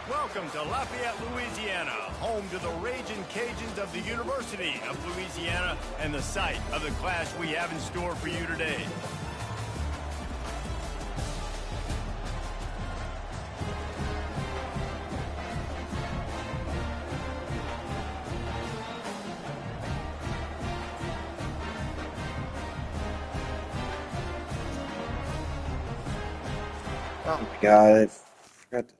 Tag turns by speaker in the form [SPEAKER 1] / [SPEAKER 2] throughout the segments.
[SPEAKER 1] Welcome to Lafayette, Louisiana, home to the Ragin Cajuns of the University of Louisiana and the site of the clash we have in store for you today.
[SPEAKER 2] Oh my god, I forgot to...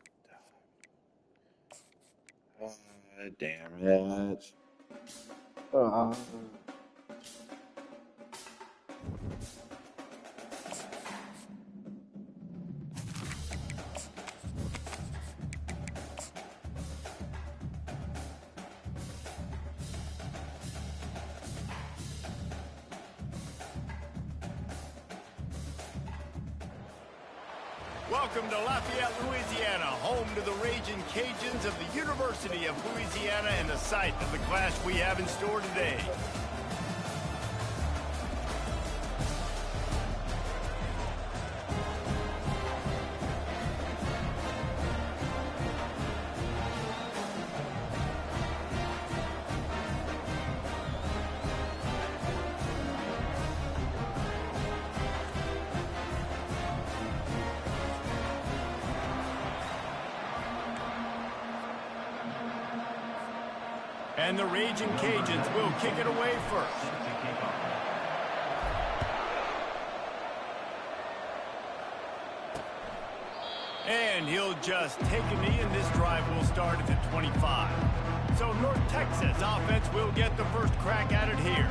[SPEAKER 2] damn it.
[SPEAKER 1] Welcome to Lafayette, Louisiana, home to the Ragin Cajuns of the University of Louisiana and the site of the clash we have in store today. And the Ragin Cajuns will kick it away first. And he'll just take a knee, and this drive will start at the 25. So North Texas offense will get the first crack at it here.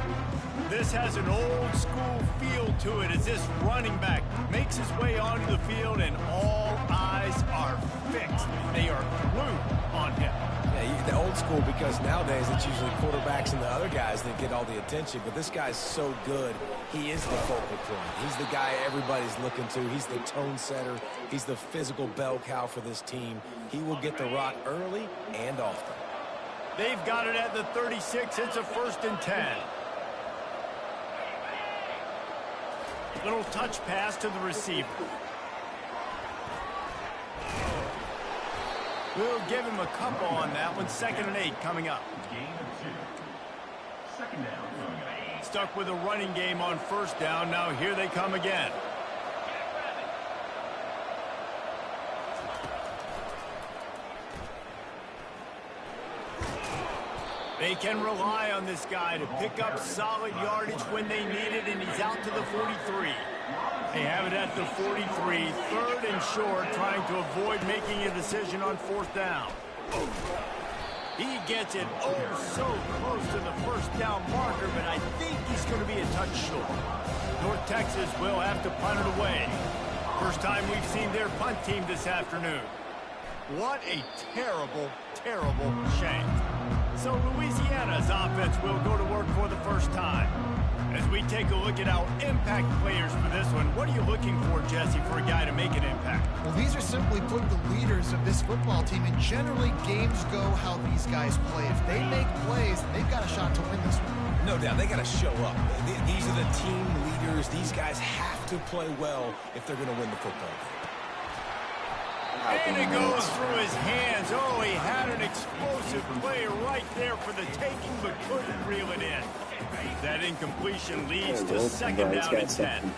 [SPEAKER 1] This has an old school feel to it as this running back makes his way onto the field and all eyes are fixed. They are glued on him.
[SPEAKER 3] Yeah, the old school, because nowadays it's usually quarterbacks and the other guys that get all the attention, but this guy's so good. He is the focal point. He's the guy everybody's looking to. He's the tone setter. He's the physical bell cow for this team. He will get the rock early and often.
[SPEAKER 1] They've got it at the 36. It's a 1st and 10. Little touch pass to the receiver. We'll give him a couple on that one. 2nd and 8 coming up. Stuck with a running game on 1st down. Now here they come again. They can rely on this guy to pick up solid yardage when they need it, and he's out to the 43. They have it at the 43, 3rd and short, trying to avoid making a decision on 4th down. He gets it so close to the 1st down marker, but I think he's going to be a touch short. North Texas will have to punt it away. First time we've seen their punt team this afternoon. What a terrible, terrible shame. So Louisiana's offense will go to work for the first time. As we take a look at our impact players for this one, what are you looking for, Jesse, for a guy to make an impact?
[SPEAKER 4] Well, these are simply put the leaders of this football team, and generally games go how these guys play. If they make plays, they've got a shot to win this one.
[SPEAKER 3] No doubt, they got to show up. These are the team leaders. These guys have to play well if they're going to win the football game.
[SPEAKER 1] And it goes through his hands. Oh, he had an explosive play right there for the taking, but couldn't reel it in. That incompletion leads to 2nd down and 10.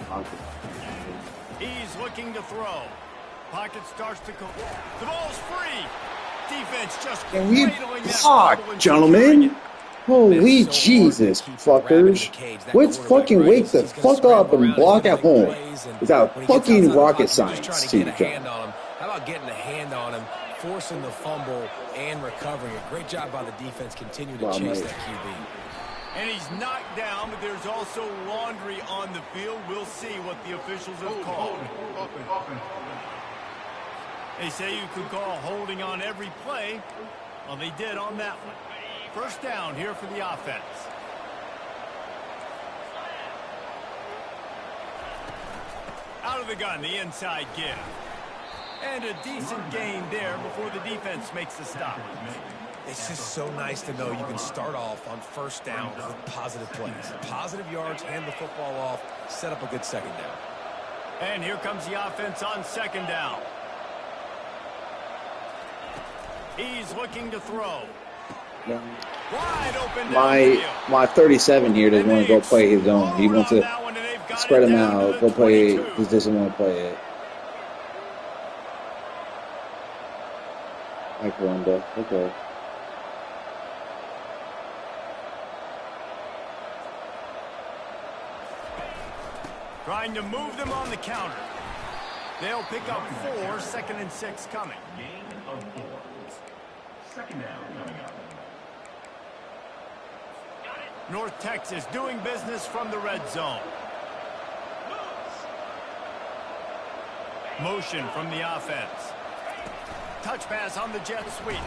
[SPEAKER 1] He's looking to throw. Pocket starts to go. The ball's free. Defense just cradling that ball and
[SPEAKER 2] gentlemen. Holy Jesus, fuckers. Let's fucking wake the fuck up and block at home without fucking rocket science, team.
[SPEAKER 3] How about getting a hand on him, forcing the fumble, and recovering it? Great job by the defense. Continue to chase that QB.
[SPEAKER 1] And he's knocked down, but there's also laundry on the field. We'll see what the officials have called. They say you could call holding on every play. Well, they did on that one. 1st down here for the offense. Out of the gun, the inside give. And a decent gain there before the defense makes the stop.
[SPEAKER 3] It's just so nice to know you can start off on 1st down with positive plays. Positive yards, hand the football off, set up a good 2nd down.
[SPEAKER 1] And here comes the offense on 2nd down. He's looking to throw.
[SPEAKER 2] No.
[SPEAKER 1] Wide open
[SPEAKER 2] My 37 here doesn't want to go play his own. He wants to spread him out, go play. He doesn't want to play it. Like Wanda. Okay.
[SPEAKER 1] Trying to move them on the counter. They'll pick up 4, 2nd and 6 coming.
[SPEAKER 5] Gain of 4. Second down coming up.
[SPEAKER 1] North Texas doing business from the red zone. Motion from the offense. Touch pass on the jet sweep.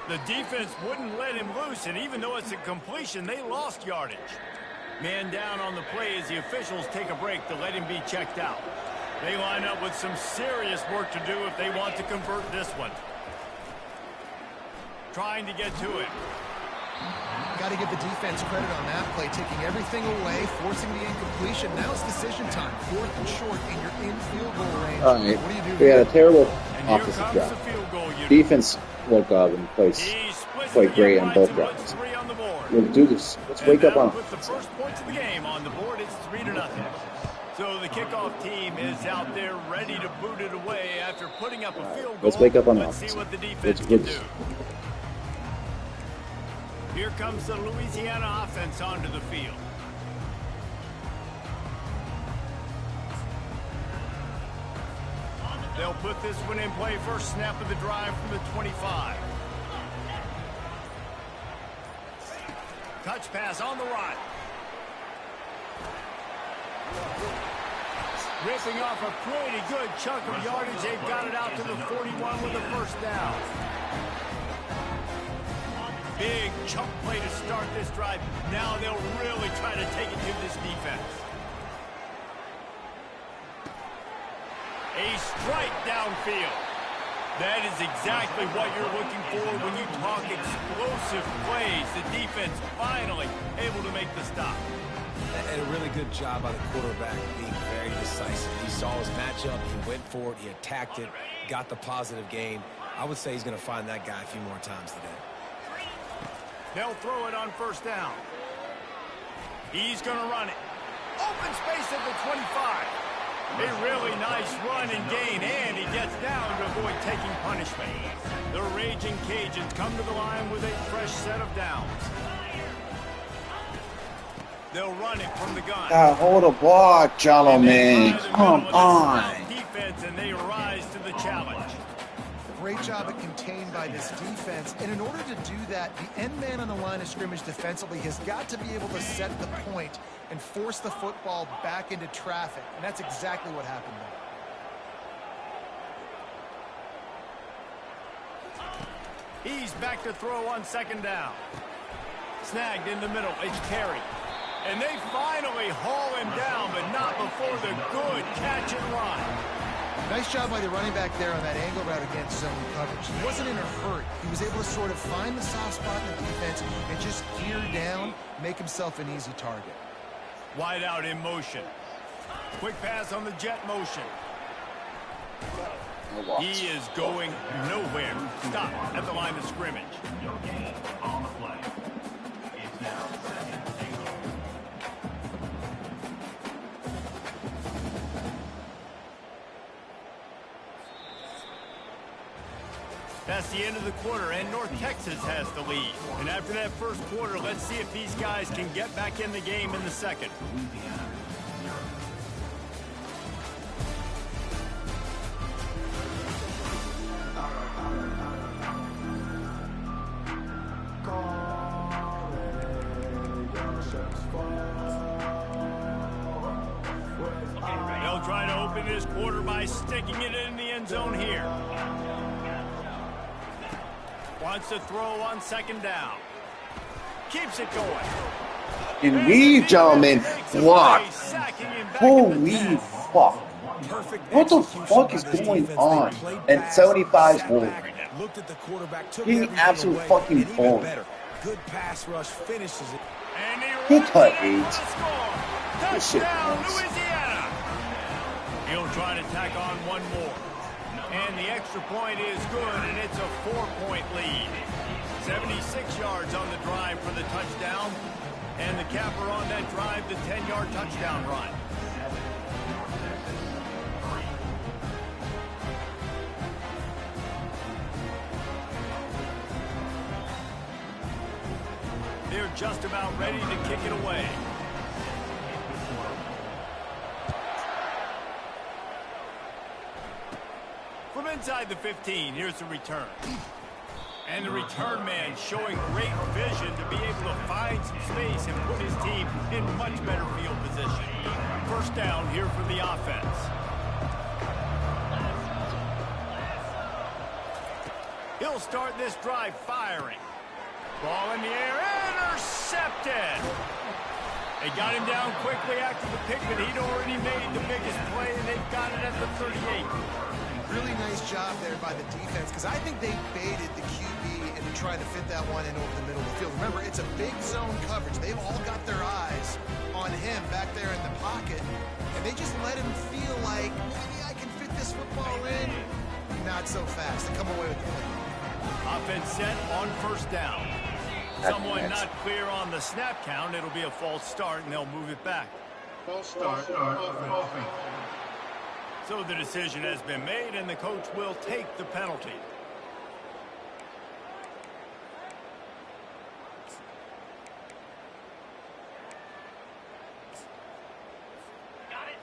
[SPEAKER 1] The defense wouldn't let him loose, and even though it's a completion, they lost yardage. Man down on the play as the officials take a break to let him be checked out. They line up with some serious work to do if they want to convert this one. Trying to get to it.
[SPEAKER 4] Got to give the defense credit on that play, taking everything away, forcing the incompletion. Now it's decision time. 4th and short, and you're in field goal range.
[SPEAKER 2] All right.
[SPEAKER 4] What do you do?
[SPEAKER 2] We had a terrible
[SPEAKER 1] And here
[SPEAKER 2] offensive
[SPEAKER 1] comes
[SPEAKER 2] drive.
[SPEAKER 1] the field goal unit.
[SPEAKER 2] Defense woke up and played great on both drives.
[SPEAKER 1] 3 on the board.
[SPEAKER 2] We'll do this. Let's wake up on
[SPEAKER 1] With the first points of the game on the board, it's 3-0. So the kickoff team is out there ready to boot it away after putting up a field goal.
[SPEAKER 2] Let's wake up on
[SPEAKER 1] Let's
[SPEAKER 2] offense.
[SPEAKER 1] see what the defense can do. Here comes the Louisiana offense onto the field. They'll put this one in play. First snap of the drive from the 25. Touch pass on the right. Ripping off a pretty good chunk of yardage. They've got it out to the 41 with a first down. Big chunk play to start this drive. Now they'll really try to take it to this defense. A strike downfield. That is exactly what you're looking for when you talk explosive plays. The defense finally able to make the stop.
[SPEAKER 3] And a really good job by the quarterback being very decisive. He saw his matchup, he went for it, he attacked it, got the positive gain. I would say he's going to find that guy a few more times today.
[SPEAKER 1] They'll throw it on first down. He's going to run it. Open space at the 25. A really nice run and gain, and he gets down to avoid taking punishment. The Ragin Cajuns come to the line with a fresh set of downs. They'll run it from the gun.
[SPEAKER 2] Hold a block, gentlemen. Come on.
[SPEAKER 1] Defense, and they rise to the challenge.
[SPEAKER 4] Great job at contained by this defense. And in order to do that, the end man on the line of scrimmage defensively has got to be able to set the point and force the football back into traffic. And that's exactly what happened there.
[SPEAKER 1] He's back to throw on second down. Snagged in the middle. It's Carey. And they finally haul him down, but not before the good catch and run.
[SPEAKER 4] Nice job by the running back there on that angle route against zone coverage. He wasn't in a hurry. He was able to sort of find the soft spot in the defense and just gear down, make himself an easy target.
[SPEAKER 1] Wide out in motion. Quick pass on the jet motion. He is going nowhere. Stop at the line of scrimmage.
[SPEAKER 5] Your gain on the play. It's now 2nd and 8.
[SPEAKER 1] That's the end of the quarter, and North Texas has the lead. And after that first quarter, let's see if these guys can get back in the game in the second. They'll try to open this quarter by sticking it in the end zone here. Wants to throw on second down. Keeps it going.
[SPEAKER 2] And we, gentlemen, blocked. Holy fuck. What the fuck is going on? And 75's goal. He absolute fucking ball.
[SPEAKER 3] Good pass rush finishes it.
[SPEAKER 2] Good cut, AIDS. This shit
[SPEAKER 1] Touchdown,
[SPEAKER 2] hurts.
[SPEAKER 1] Louisiana. He'll try to tack on one more. And the extra point is good, and it's a 4-point lead. 76 yards on the drive for the touchdown. And the capper on that drive, the 10-yard touchdown run. They're just about ready to kick it away. From inside the 15, here's the return. And the return man showing great vision to be able to find some space and put his team in much better field position. First down here for the offense. He'll start this drive firing. Ball in the air, intercepted. They got him down quickly after the pick, but he'd already made the biggest play, and they've got it at the 38.
[SPEAKER 4] Really nice job there by the defense, because I think they baited the QB into trying to fit that one in over the middle of the field. Remember, it's a big zone coverage. They've all got their eyes on him back there in the pocket, and they just let him feel like, maybe I can fit this football in. Not so fast. They come away with the win.
[SPEAKER 1] Offense set on first down. Someone not clear on the snap count. It'll be a false start, and they'll move it back.
[SPEAKER 5] False start. Offense.
[SPEAKER 1] So the decision has been made, and the coach will take the penalty.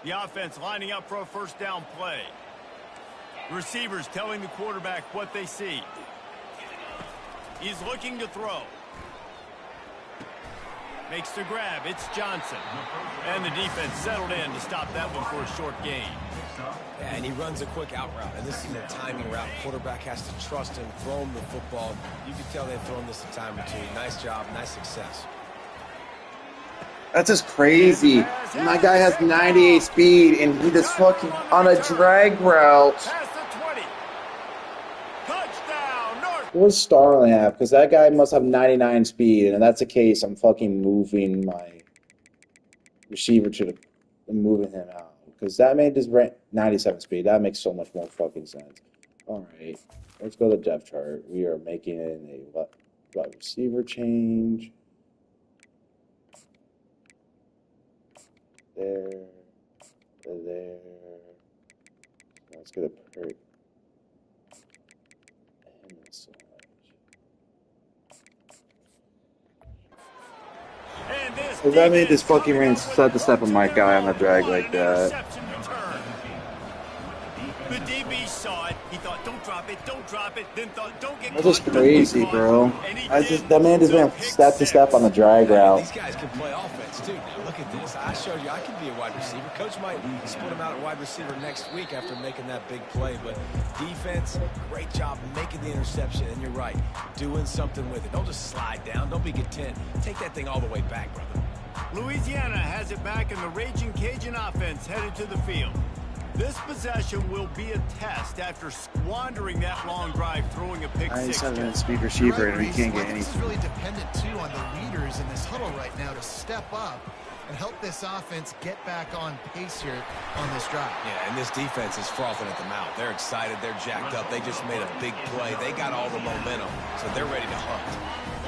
[SPEAKER 1] The offense lining up for a first down play. Receivers telling the quarterback what they see. He's looking to throw. Makes the grab. It's Johnson. And the defense settled in to stop that one for a short gain.
[SPEAKER 3] Yeah, and he runs a quick out route, and this is a timing route. Quarterback has to trust him, throw him the football. You can tell they've thrown this a time or two. Nice job, nice success.
[SPEAKER 2] That's just crazy. My guy has 98 speed, and he just fucking on a drag route.
[SPEAKER 1] Past the 20. Touchdown, North.
[SPEAKER 2] What does Starling have? Because that guy must have 99 speed, and if that's the case, I'm fucking moving my receiver to the, I'm moving him out. Because that made this 97 speed. That makes so much more fucking sense. All right, let's go to the depth chart. We are making it a wide receiver change. There. Let's get a perk. And massage.
[SPEAKER 1] And this
[SPEAKER 2] Does that mean this fucking ring set the step on my guy on the drag like that?
[SPEAKER 1] The DB saw it. He thought, don't drop it, then thought, don't get
[SPEAKER 2] That's just crazy, bro. That man just went step on the drag route.
[SPEAKER 3] These guys can play offense, too. Now, look at this. I showed you I can be a wide receiver. Coach might split him out at wide receiver next week after making that big play. But defense, great job making the interception. And you're right, doing something with it. Don't just slide down. Don't be content. Take that thing all the way back, brother.
[SPEAKER 1] Louisiana has it back, and the Ragin Cajun offense headed to the field. This possession will be a test after squandering that long drive, throwing a pick six.
[SPEAKER 2] 97 speed receiver, and we can't get any.
[SPEAKER 4] This is really dependent, too, on the leaders in this huddle right now to step up and help this offense get back on pace here on this drive.
[SPEAKER 3] Yeah, and this defense is frothing at the mouth. They're excited. They're jacked up. They just made a big play. They got all the momentum, so they're ready to hunt.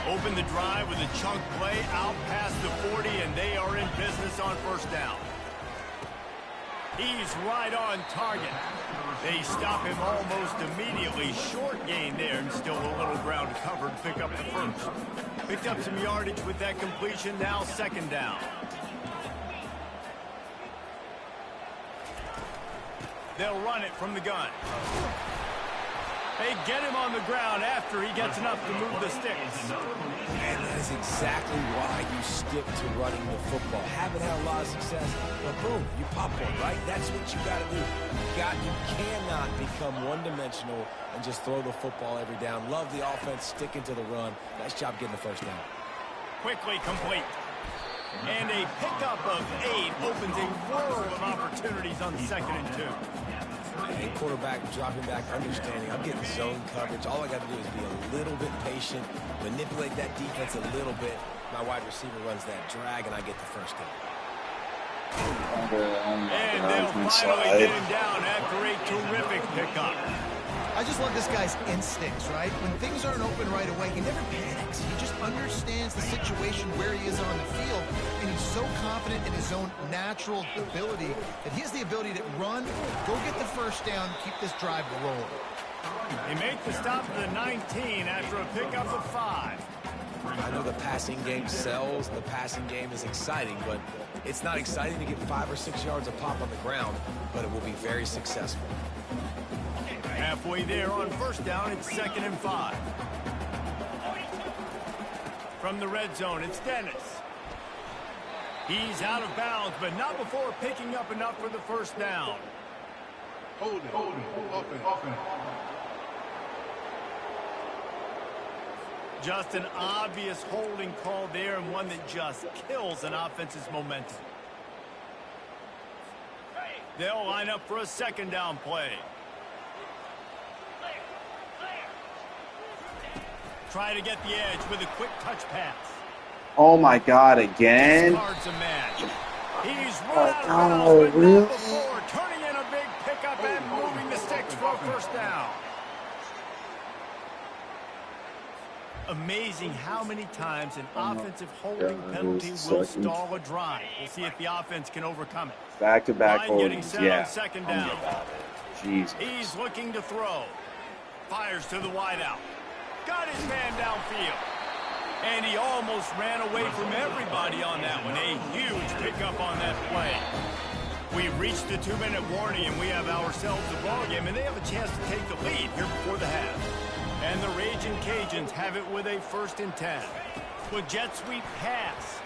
[SPEAKER 1] Open the drive with a chunk play out past the 40, and they are in business on first down. He's right on target. They stop him almost immediately. Short gain there, and still a little ground covered. Pick up the first. Picked up some yardage with that completion. Now second down. They'll run it from the gun. They get him on the ground after he gets enough to move the sticks.
[SPEAKER 3] And that is exactly why you stick to running the football. Haven't had a lot of success, but boom, you pop one, right? That's what you got to do. You cannot become one-dimensional and just throw the football every down. Love the offense, sticking to the run. Nice job getting the first down.
[SPEAKER 1] Quickly complete. And a pickup of 8 opens a world of opportunities on 2nd and 2.
[SPEAKER 3] And quarterback dropping back, understanding I'm getting zone coverage. All I got to do is be a little bit patient, manipulate that defense a little bit. My wide receiver runs that drag, and I get the first down.
[SPEAKER 1] And they'll finally get him down after a terrific pickup.
[SPEAKER 4] I just love this guy's instincts, right? When things aren't open right away, he never panics. He just understands the situation where he is on the field, and he's so confident in his own natural ability that he has the ability to run, go get the first down, keep this drive rolling.
[SPEAKER 1] They make the stop at the 19 after a pickup of 5.
[SPEAKER 3] I know the passing game sells, the passing game is exciting, but it's not exciting to get 5 or 6 yards a pop on the ground, but it will be very successful.
[SPEAKER 1] Halfway there on first down, it's 2nd and 5. From the red zone, it's Dennis. He's out of bounds, but not before picking up enough for the first down.
[SPEAKER 5] Hold it. Offense.
[SPEAKER 1] Just an obvious holding call there, and one that just kills an offense's momentum. They'll line up for a 2nd down play. Try to get the edge with a quick touch pass.
[SPEAKER 2] Oh my God, again?
[SPEAKER 1] Discards a man. He's run out of
[SPEAKER 2] Oh,
[SPEAKER 1] bounds, but
[SPEAKER 2] really?
[SPEAKER 1] not before turning in a big pickup and moving the sticks for a first down. Amazing how many times an offensive holding penalty will stall a drive. We'll see if the offense can overcome it.
[SPEAKER 2] Back-to-back
[SPEAKER 1] Line getting
[SPEAKER 2] holdings,
[SPEAKER 1] set
[SPEAKER 2] yeah.
[SPEAKER 1] on 2nd
[SPEAKER 2] Tell me
[SPEAKER 1] down.
[SPEAKER 2] about it. Jesus.
[SPEAKER 1] He's looking to throw. Fires to the wideout. Got his man downfield. And he almost ran away from everybody on that one. A huge pickup on that play. We reached the 2-minute warning, and we have ourselves a ball game, and they have a chance to take the lead here before the half. And the Ragin Cajuns have it with a 1st and 10. With jet sweep pass.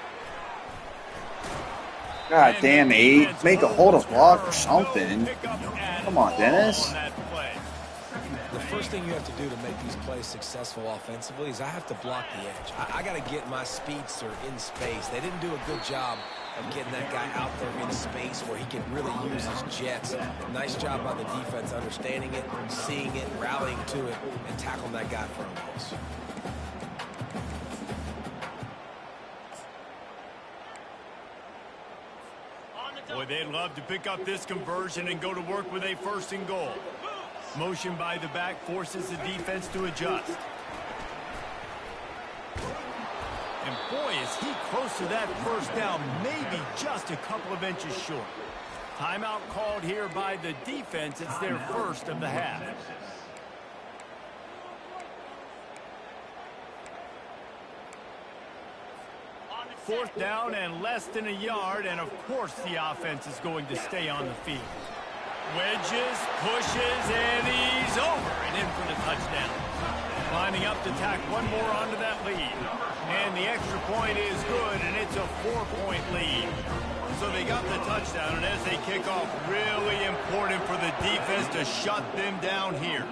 [SPEAKER 2] God damn, 8. Make a hold of block or something. Come on, Dennis.
[SPEAKER 3] The first thing you have to do to make these plays successful offensively is I have to block the edge. I got to get my speedster in space. They didn't do a good job of getting that guy out there in space where he can really use his jets. Nice job by the defense understanding it, seeing it, rallying to it, and tackling that guy for a loss.
[SPEAKER 1] Boy, they'd love to pick up this conversion and go to work with a 1st and goal. Motion by the back forces the defense to adjust. And boy, is he close to that first down, maybe just a couple of inches short. Timeout called here by the defense. It's their 1st of the half. Fourth down and less than a yard, and of course the offense is going to stay on the field. Wedges, pushes, and he's over and in for the touchdown. Lining up to tack one more onto that lead. And the extra point is good, and it's a 4-point lead. So they got the touchdown, and as they kick off, really important for the defense to shut them down here.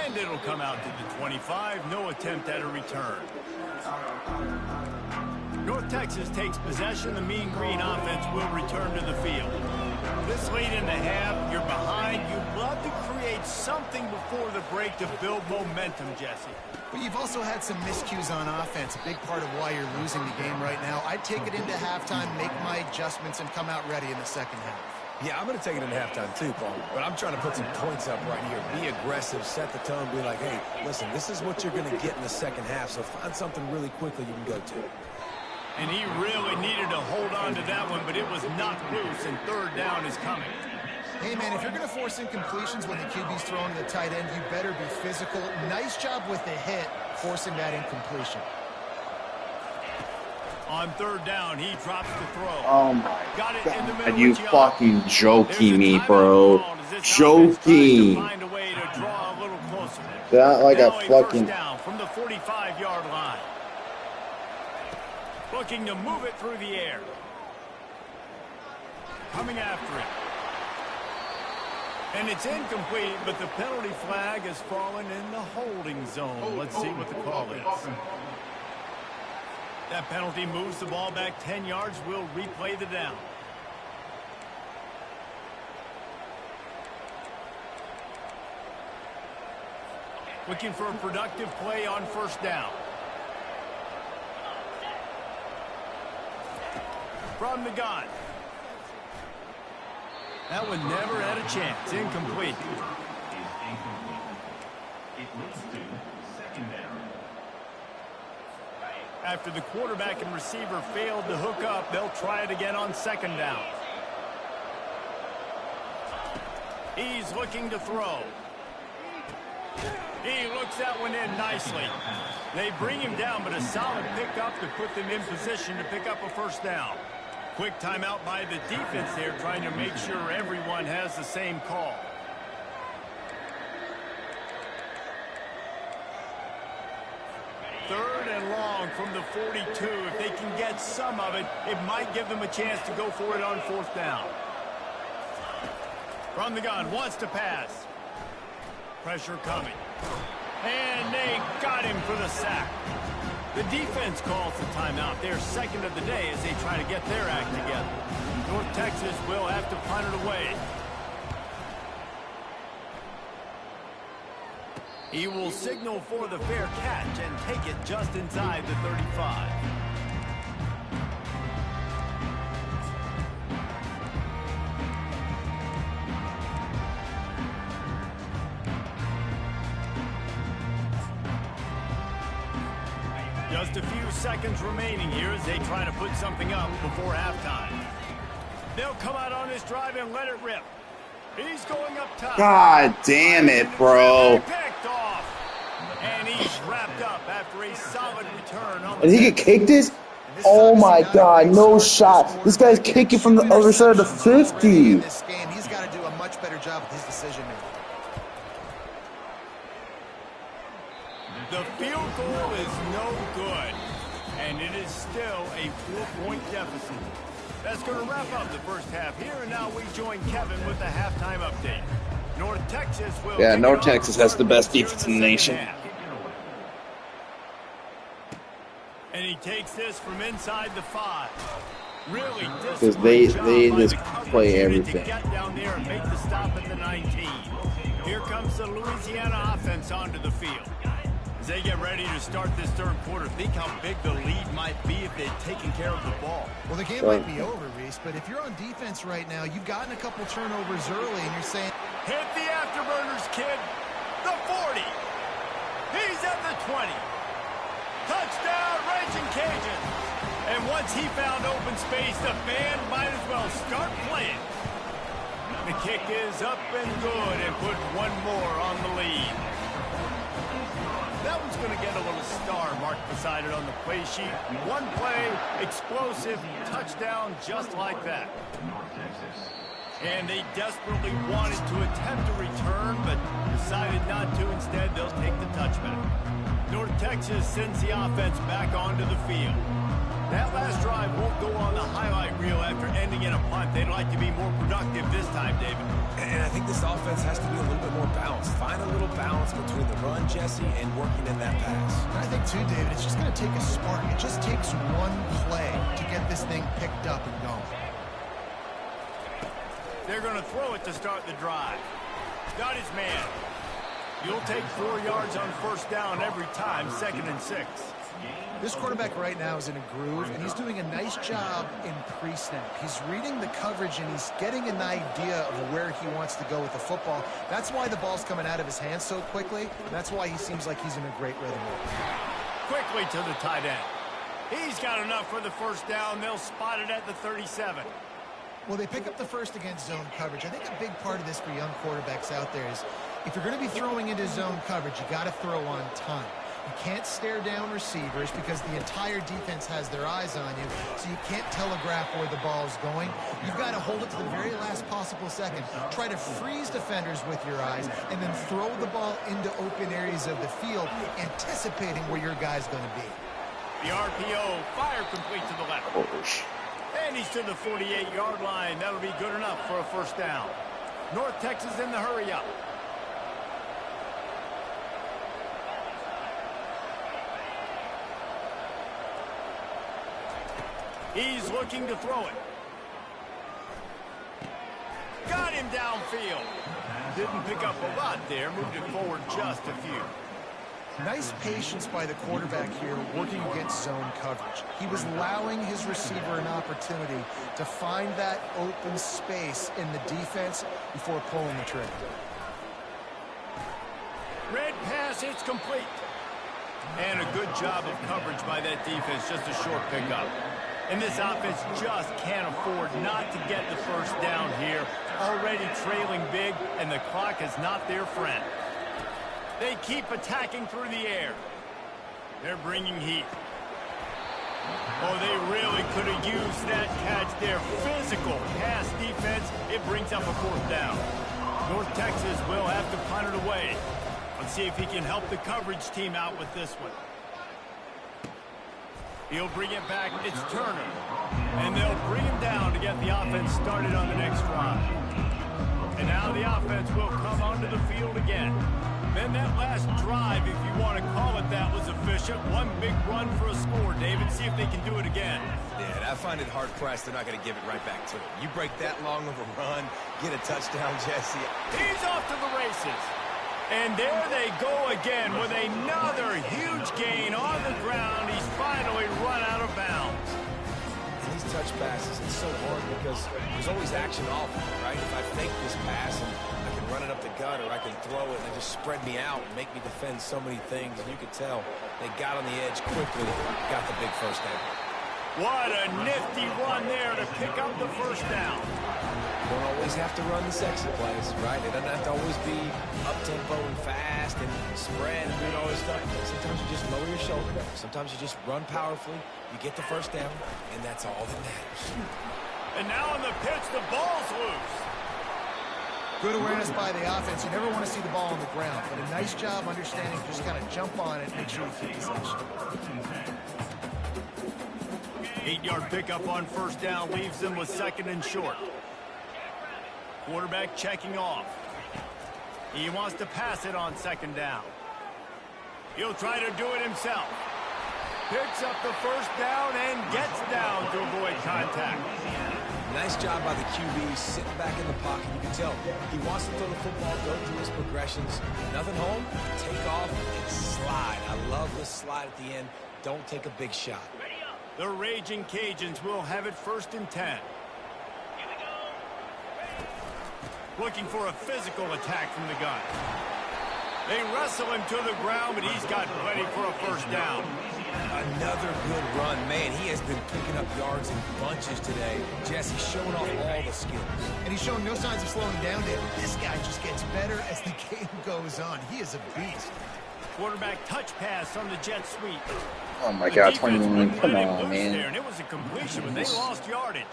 [SPEAKER 1] And it'll come out to the 25. No attempt at a return. North Texas takes possession. The Mean Green offense will return to the field. This late in the half, you're behind. You'd love to create something before the break to build momentum, Jesse.
[SPEAKER 4] But you've also had some miscues on offense, a big part of why you're losing the game right now. I'd take it into halftime, make my adjustments, and come out ready in the second half.
[SPEAKER 3] Yeah, I'm going to take it into halftime too, Paul. But I'm trying to put some points up right here. Be aggressive, set the tone, be like, hey, listen, this is what you're going to get in the second half, so find something really quickly you can go to.
[SPEAKER 1] And he really needed to hold on to that one, but it was knocked loose, and 3rd down is coming.
[SPEAKER 4] Hey, man, if you're going to force incompletions when the QB's throwing the tight end, you better be physical. Nice job with the hit, forcing that incompletion.
[SPEAKER 1] On 3rd down, he drops the throw.
[SPEAKER 2] Oh my
[SPEAKER 1] Got it in the middle
[SPEAKER 2] God, you
[SPEAKER 1] with Young.
[SPEAKER 2] fucking joking me,
[SPEAKER 1] There's a
[SPEAKER 2] bro.
[SPEAKER 1] timeout called as this offense
[SPEAKER 2] Joking.
[SPEAKER 1] tries to find a way to draw a little closer.
[SPEAKER 2] Not like
[SPEAKER 1] Now
[SPEAKER 2] a fucking...
[SPEAKER 1] first down from the 45-yard line. Looking to move it through the air. Coming after it. And it's incomplete, but the penalty flag has fallen in the holding zone. Let's see what the call is. That penalty moves the ball back 10 yards. We'll replay the down. Looking for a productive play on first down. From the gun. That one never had a chance. Incomplete.
[SPEAKER 5] Is incomplete. It leads to second down.
[SPEAKER 1] After the quarterback and receiver failed to hook up, they'll try it again on second down. He's looking to throw. He looks that one in nicely. They bring him down, but a solid pickup to put them in position to pick up a first down. Quick timeout by the defense there, trying to make sure everyone has the same call. Third and long from the 42. If they can get some of it, it might give them a chance to go for it on fourth down. From the gun, wants to pass. Pressure coming. And they got him for the sack. The defense calls the timeout. They're second of the day as they try to get their act together. North Texas will have to punt it away. He will signal for the fair catch and take it just inside the 35. Just a few seconds remaining here as they try to put something up before halftime. They'll come out on this drive and let it rip. He's going up top.
[SPEAKER 2] God damn it, bro.
[SPEAKER 1] Picked off. And he's wrapped up after a solid return on the
[SPEAKER 2] And he could kick this? Oh my God, no shot. This guy's kicking from the other side of the 50.
[SPEAKER 4] In this game, he's got to do a much better job with his decision making.
[SPEAKER 1] The field goal is no good, and it is still a 4-point deficit. That's going to wrap up the first half here, and now we join Kevin with the halftime update. North Texas will...
[SPEAKER 2] Yeah, North Texas has the best defense in the nation.
[SPEAKER 1] And he takes this from inside the 5. Really
[SPEAKER 2] Because they just play everything.
[SPEAKER 1] To get down there and make the stop at the 19. Here comes the Louisiana offense onto the field. As they get ready to start this third quarter, think how big the lead might be if they'd taken care of the ball.
[SPEAKER 4] Well, the game might be over, Reese, but if you're on defense right now, you've gotten a couple turnovers early, and you're saying...
[SPEAKER 1] Hit the afterburners, kid. The 40. He's at the 20. Touchdown, Ragin Cajuns. And once he found open space, the band might as well start playing. The kick is up and good and put one more on the lead. That one's going to get a little star marked beside it on the play sheet. One play, explosive, touchdown just like that. And they desperately wanted to attempt a return, but decided not to. Instead, they'll take the touchback. North Texas sends the offense back onto the field. That last drive won't go on the highlight reel after ending in a punt. They'd like to be more productive this time, David.
[SPEAKER 3] And I think this offense has to be a little bit more balanced. Find a little balance between the run, Jesse, and working in that pass.
[SPEAKER 4] I think, too, David, it's just going to take a spark. It just takes one play to get this thing picked up and going.
[SPEAKER 1] They're going to throw it to start the drive. Got his man. You'll take 4 yards on first down every time, 2nd and 6.
[SPEAKER 4] This quarterback right now is in a groove, and he's doing a nice job in pre-snap. He's reading the coverage, and he's getting an idea of where he wants to go with the football. That's why the ball's coming out of his hands so quickly, and that's why he seems like he's in a great rhythm.
[SPEAKER 1] Quickly to the tight end. He's got enough for the first down. They'll spot it at the 37.
[SPEAKER 4] Well, they pick up the first against zone coverage. I think a big part of this for young quarterbacks out there is if you're going to be throwing into zone coverage, you got to throw on time. You can't stare down receivers because the entire defense has their eyes on you, so you can't telegraph where the ball's going. You've got to hold it to the very last possible second. Try to freeze defenders with your eyes, and then throw the ball into open areas of the field, anticipating where your guy's going to be.
[SPEAKER 1] The RPO, fire complete to the left. And he's to the 48-yard line. That'll be good enough for a first down. North Texas in the hurry up. He's looking to throw it. Got him downfield. Didn't pick up a lot there. Moved it forward just a few.
[SPEAKER 4] Nice patience by the quarterback here working against zone coverage. He was allowing his receiver an opportunity to find that open space in the defense before pulling the trigger.
[SPEAKER 1] Red pass, it's complete. And a good job of coverage by that defense, just a short pickup. And this offense just can't afford not to get the first down here. Already trailing big, and the clock is not their friend. They keep attacking through the air. They're bringing heat. Oh, they really could have used that catch there. Physical pass defense. It brings up a fourth down. North Texas will have to punt it away. Let's see if he can help the coverage team out with this one. He'll bring it back. It's Turner. And they'll bring him down to get the offense started on the next drive. And now the offense will come onto the field again. Then that last drive, if you want to call it that, was efficient. One big run for a score, David. See if they can do it again.
[SPEAKER 3] Yeah, I find it hard-pressed they're not going to give it right back to him. You break that long of a run, get a touchdown, Jesse.
[SPEAKER 1] He's off to the races. And there they go again with another huge gain on the ground. He's finally run out of bounds.
[SPEAKER 3] And these touch passes, it's so hard because there's always action off, right? If I fake this pass and I can run it up the gut, or I can throw it and just spread me out and make me defend so many things. And you could tell they got on the edge quickly, got the big first down.
[SPEAKER 1] What a nifty run there to pick up the first down.
[SPEAKER 3] Don't always have to run the sexy plays, right? It doesn't have to always be up-tempo and fast and spread and doing all this stuff. Sometimes you just lower your shoulder. Sometimes you just run powerfully. You get the first down, and that's all that matters.
[SPEAKER 1] And now on the pitch, the ball's loose.
[SPEAKER 4] Good awareness by the offense. You never want to see the ball on the ground, but a nice job understanding just kind of jump on it and make sure you keep possession.
[SPEAKER 1] 8-yard pickup on first down leaves them with second and short. Quarterback checking off. He wants to pass it on second down. He'll try to do it himself. Picks up the first down and gets down to avoid contact.
[SPEAKER 3] Nice job by the QB sitting back in the pocket. You can tell he wants to throw the football, go through his progressions. Nothing home, take off, and slide. I love this slide at the end. Don't take a big shot.
[SPEAKER 1] The Ragin Cajuns will have it first and 10. Looking for a physical attack from the gun. They wrestle him to the ground, but he's got plenty for a first down.
[SPEAKER 3] Another good run. Man, he has been picking up yards in bunches today. Jesse showing off all the skills.
[SPEAKER 4] And he's showing no signs of slowing down, David. This guy just gets better as the game goes on. He is a beast.
[SPEAKER 1] Quarterback touch pass on the jet sweep.
[SPEAKER 2] Oh my God, 21. Come on, man.
[SPEAKER 1] And it was a completion, but they lost yardage.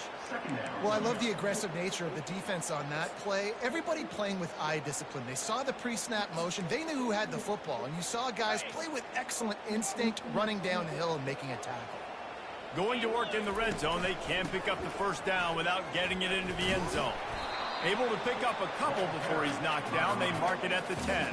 [SPEAKER 4] Well, I love the aggressive nature of the defense on that play. Everybody playing with eye discipline. They saw the pre-snap motion. They knew who had the football. And you saw guys play with excellent instinct, running downhill and making a tackle.
[SPEAKER 1] Going to work in the red zone, they can pick up the first down without getting it into the end zone. Able to pick up a couple before he's knocked down. They mark it at the 10.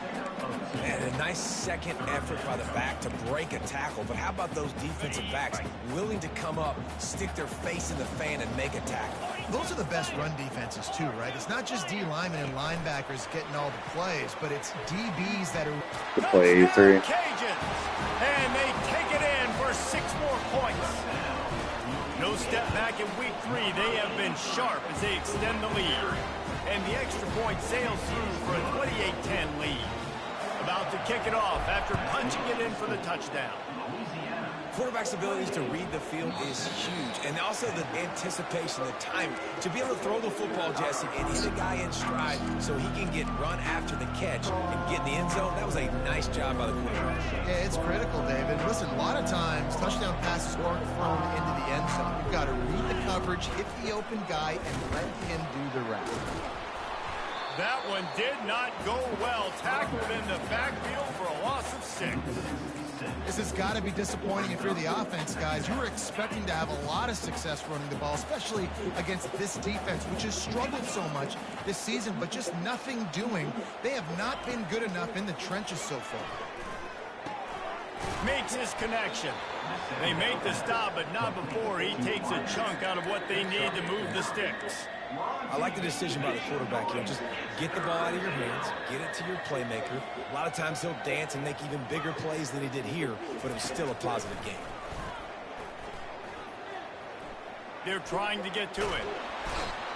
[SPEAKER 3] And a nice second effort by the back to break a tackle. But how about those defensive backs willing to come up, stick their face in the fan, and make a tackle?
[SPEAKER 4] Those are the best run defenses, too, right? It's not just D linemen and linebackers getting all the plays, but it's DBs that are...
[SPEAKER 2] Good play, 3.
[SPEAKER 1] Cajuns. And they take it in for 6 more points. No step back in week 3. They have been sharp as they extend the lead. And the extra point sails through for a 28-10 lead. About to kick it off after punching it in for the touchdown.
[SPEAKER 3] Quarterback's abilities to read the field is huge. And also the anticipation, the timing. To be able to throw the football, Jesse, and hit a guy in stride so he can get run after the catch and get in the end zone, that was a nice job by the quarterback.
[SPEAKER 4] Yeah, it's critical, David. Listen, a lot of times, touchdown passes aren't thrown into the end zone. You've got to read the coverage, hit the open guy, and let him do the rest.
[SPEAKER 1] That one did not go well. Tackled in the backfield for a loss of 6.
[SPEAKER 4] This has got to be disappointing if you're the offense, guys. You were expecting to have a lot of success running the ball, especially against this defense, which has struggled so much this season, but just nothing doing. They have not been good enough in the trenches so far.
[SPEAKER 1] Makes his connection. They make the stop, but not before he takes a chunk out of what they need to move the sticks.
[SPEAKER 3] I like the decision by the quarterback here. Just get the ball out of your hands, get it to your playmaker. A lot of times he'll dance and make even bigger plays than he did here, but it was still a positive game.
[SPEAKER 1] They're trying to get to it.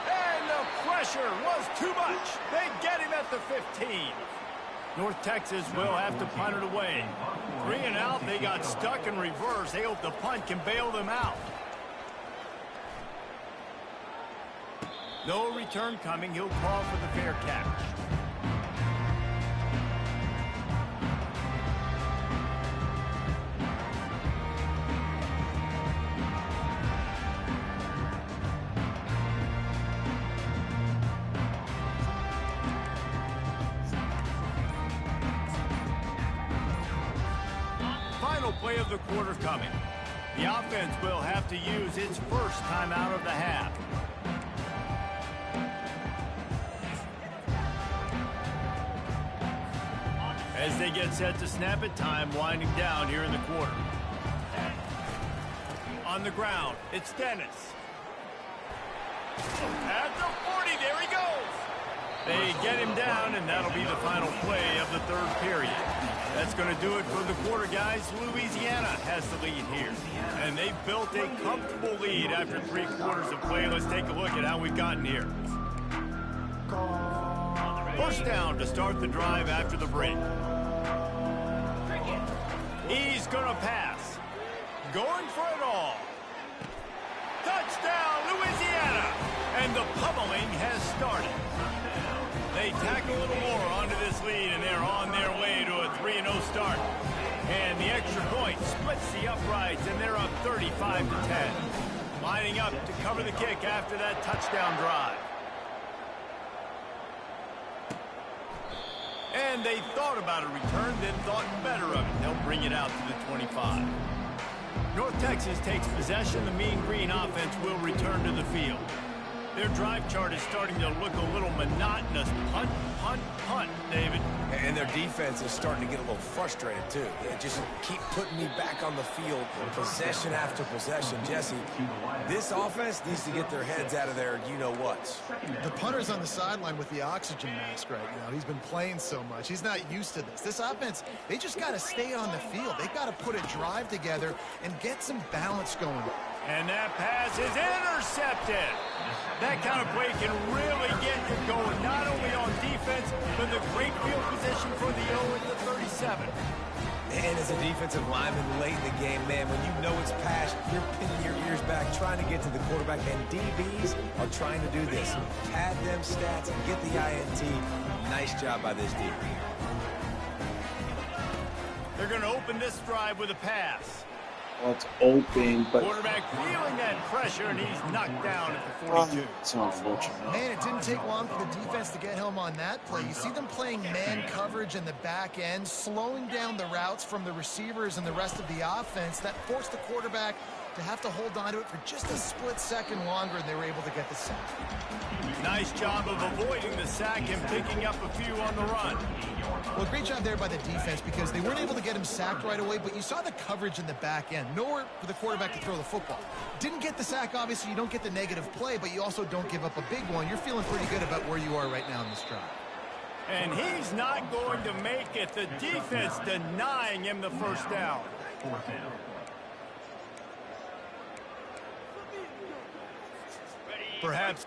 [SPEAKER 1] And the pressure was too much. They get him at the 15. North Texas will have to punt it away. 3 and out, they got stuck in reverse. They hope the punt can bail them out. No return coming. He'll call for the fair catch. Final play of the quarter coming. The offense will have to use its first timeout of the half. As they get set to snap it, time winding down here in the quarter. On the ground, it's Dennis. At the 40, there he goes. They get him down, and that'll be the final play of the third period. That's going to do it for the quarter, guys. Louisiana has the lead here. And they've built a comfortable lead after 3 quarters of play. Let's take a look at how we've gotten here. First down to start the drive after the break. He's going to pass. Going for it all. Touchdown, Louisiana! And the pummeling has started. They tack a little more onto this lead, and they're on their way to a 3-0 start. And the extra point splits the uprights, and they're up 35-10. Lining up to cover the kick after that touchdown drive. And they thought about a return, then thought better of it. They'll bring it out to the 25. North Texas takes possession. The Mean Green offense will return to the field. Their drive chart is starting to look a little monotonous. Punt, punt, punt, David.
[SPEAKER 3] And their defense is starting to get a little frustrated, too. They just keep putting me back on the field, possession after possession. Jesse, this offense needs to get their heads out of their you-know-whats.
[SPEAKER 4] The punter's on the sideline with the oxygen mask right now. He's been playing so much. He's not used to this. This offense, they just got to stay on the field. They got to put a drive together and get some balance going.
[SPEAKER 1] And that pass is intercepted. That kind of play can really get you going, not only on defense, but the great field position for the O at the 37.
[SPEAKER 3] And as a defensive lineman late in the game, man, when you know it's pass, you're pinning your ears back, trying to get to the quarterback, and DBs are trying to do this. Pad them stats and get the INT. Nice job by this DB.
[SPEAKER 1] They're going to open this drive with a pass.
[SPEAKER 2] Well, it's open, but
[SPEAKER 1] Quarterback feeling that pressure, and he's knocked down at the 42.
[SPEAKER 2] it's unfortunate.
[SPEAKER 4] Man, it didn't take long for the defense to get home on that play. You see them playing man coverage in the back end, slowing down the routes from the receivers and the rest of the offense. That forced the quarterback to have to hold on to it for just a split second longer, and they were able to get the sack.
[SPEAKER 1] Nice job of avoiding the sack and picking up a few on the run.
[SPEAKER 4] Well, great job there by the defense because they weren't able to get him sacked right away, but you saw the coverage in the back end. Nowhere for the quarterback to throw the football. Didn't get the sack, obviously. You don't get the negative play, but you also don't give up a big one. You're feeling pretty good about where you are right now in this drive.
[SPEAKER 1] And he's not going to make it. The defense denying him the first down.
[SPEAKER 5] Fourth down.
[SPEAKER 1] Perhaps.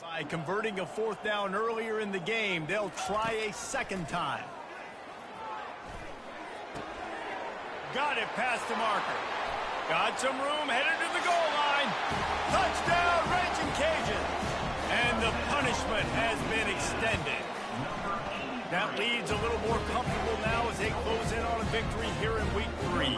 [SPEAKER 1] By converting a fourth down earlier in the game, they'll try a second time. Got it past the marker. Got some room, headed to the goal line. Touchdown, Ragin Cajuns. And the punishment has been extended. That lead's a little more comfortable now as they close in on a victory here in week 3.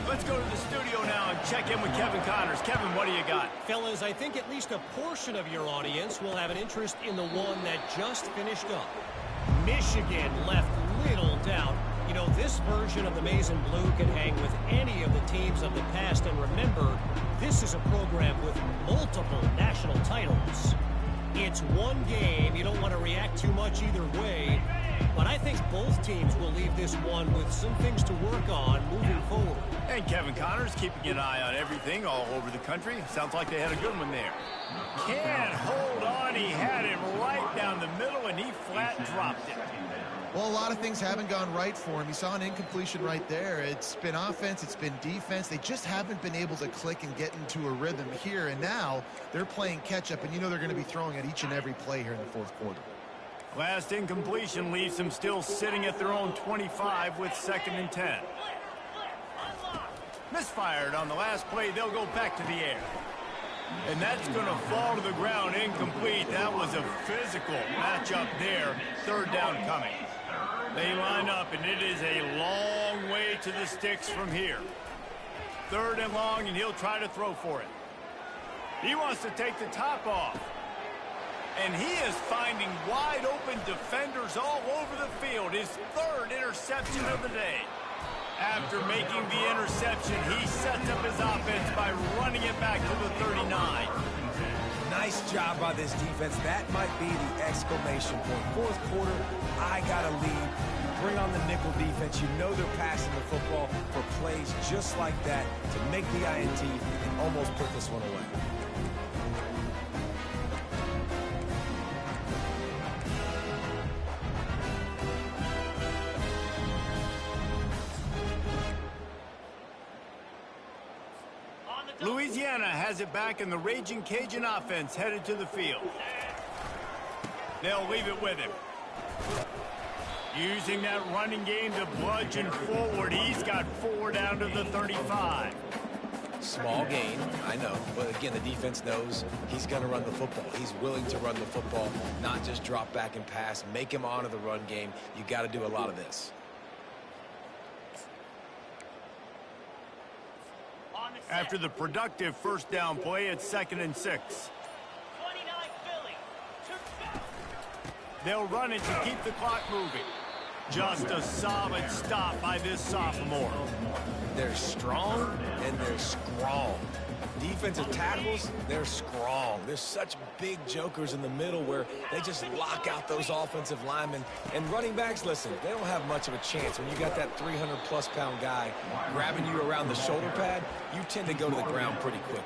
[SPEAKER 1] Let's go to the studio now and check in with Kevin Connors. Kevin, what do you got?
[SPEAKER 6] Fellas, I think at least a portion of your audience will have an interest in the one that just finished up. Michigan left little doubt. You know, this version of the Maize and Blue can hang with any of the teams of the past. And remember, this is a program with multiple national titles. It's one game. You don't want to react too much either way. But I think both teams will leave this one with some things to work on moving forward.
[SPEAKER 1] And Kevin Connors keeping an eye on everything all over the country. Sounds like they had a good one there. Can't hold on. He had it right down the middle, and he flat dropped it.
[SPEAKER 4] Well, a lot of things haven't gone right for him. You saw an incompletion right there. It's been offense, it's been defense. They just haven't been able to click and get into a rhythm here. And now they're playing catch-up, and you know they're going to be throwing at each and every play here in the fourth quarter.
[SPEAKER 1] Last incompletion leaves them still sitting at their own 25 with 2nd and 10. Misfired on the last play. They'll go back to the air. And that's going to fall to the ground incomplete. That was a physical matchup there. 3rd down coming. They line up, and it is a long way to the sticks from here. 3rd and long, and he'll try to throw for it. He wants to take the top off. And he is finding wide open defenders all over the field. His 3rd interception of the day. After making the interception, he sets up his offense by running it back to the 39.
[SPEAKER 3] Nice job by this defense. That might be the exclamation point. Fourth quarter, I got a lead. You bring on the nickel defense. You know they're passing the football for plays just like that to make the INT and almost put this one away.
[SPEAKER 1] Louisiana has it back, and the Ragin Cajun offense headed to the field. They'll leave it with him. Using that running game to bludgeon forward. He's got 4 down to the 35.
[SPEAKER 3] Small gain, I know, but again, the defense knows he's going to run the football. He's willing to run the football, not just drop back and pass, make him honor the run game. You got to do a lot of this.
[SPEAKER 1] After the productive 1st down play, it's 2nd and 6. They'll run it to keep the clock moving. Just a solid stop by this sophomore.
[SPEAKER 3] They're strong and they're strong. Defensive tackles, they're strong. There's such big jokers in the middle where they just lock out those offensive linemen. And running backs, listen, they don't have much of a chance. When you got that 300-plus pound guy grabbing you around the shoulder pad, you tend to go to the ground pretty quickly.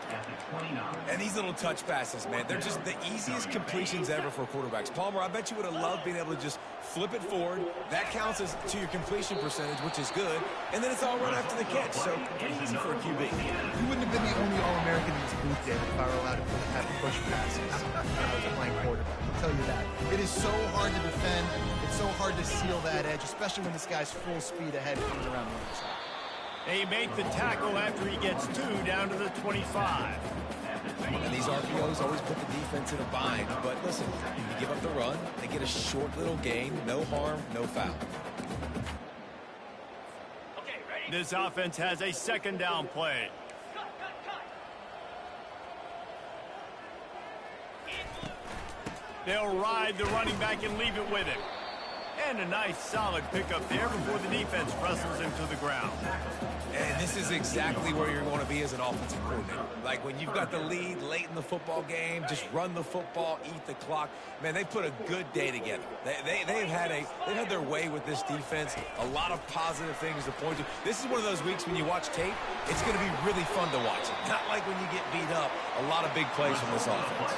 [SPEAKER 3] And these little touch passes, man, they're just the easiest completions ever for quarterbacks. Palmer, I bet you would have loved being able to just flip it forward. That counts as to your completion percentage, which is good. And then it's all run after the catch. So pretty easy for a QB.
[SPEAKER 4] You wouldn't have been the only All-American in this booth, David, if I were allowed to have push passes when I was playing quarterback. I'll tell you that. It is so hard to defend. It's so hard to seal that edge, especially when this guy's full speed ahead coming around the other side.
[SPEAKER 1] They make the tackle after he gets 2 down to the 25.
[SPEAKER 3] And these RPOs always put the defense in a bind. But listen, you give up the run, they get a short little gain, no harm, no foul.
[SPEAKER 1] This offense has a 2nd down play. They'll ride the running back and leave it with him. And a nice solid pickup there before the defense wrestles him to the ground.
[SPEAKER 3] And this is exactly where you're going to be as an offensive coordinator. Like when you've got the lead late in the football game, just run the football, eat the clock. Man, they put a good day together. They've had their way with this defense. A lot of positive things to point to. This is one of those weeks when you watch tape, it's going to be really fun to watch it. Not like when you get beat up. A lot of big plays from this offense.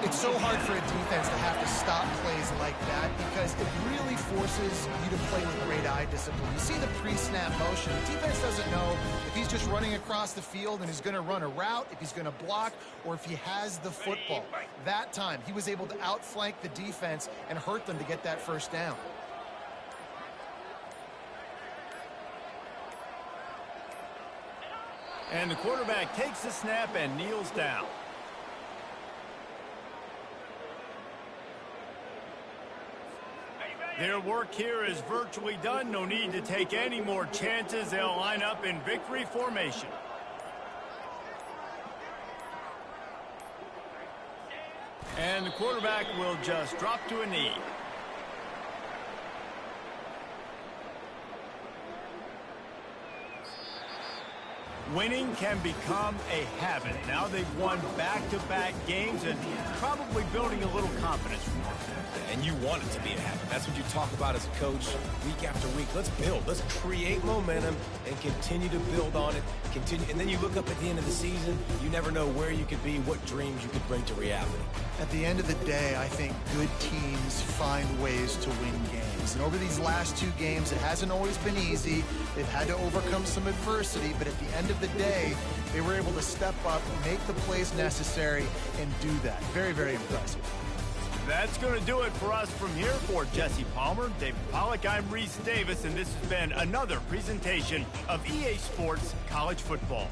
[SPEAKER 4] It's so hard for a defense to have to stop plays like that because it really forces you to play with great eye discipline. You see the pre-snap motion. The defense doesn't know if he's just running across the field and he's going to run a route, if he's going to block, or if he has the football. That time, he was able to outflank the defense and hurt them to get that 1st down.
[SPEAKER 1] And the quarterback takes the snap and kneels down. Their work here is virtually done. No need to take any more chances. They'll line up in victory formation. And the quarterback will just drop to a knee. Winning can become a habit. Now they've won back-to-back games and probably building a little confidence from that.
[SPEAKER 3] And you want it to be a habit. That's what you talk about as a coach week after week. Let's build. Let's create momentum and continue to build on it. Continue, and then you look up at the end of the season, you never know where you could be, what dreams you could bring to reality.
[SPEAKER 4] At the end of the day, I think good teams find ways to win games. And over these last 2 games, it hasn't always been easy. They've had to overcome some adversity, but at the end of the day, they were able to step up, make the plays necessary, and do that. Very, very impressive.
[SPEAKER 1] That's going to do it for us from here. For Jesse Palmer, David Pollack, I'm Reese Davis, and this has been another presentation of EA Sports College Football.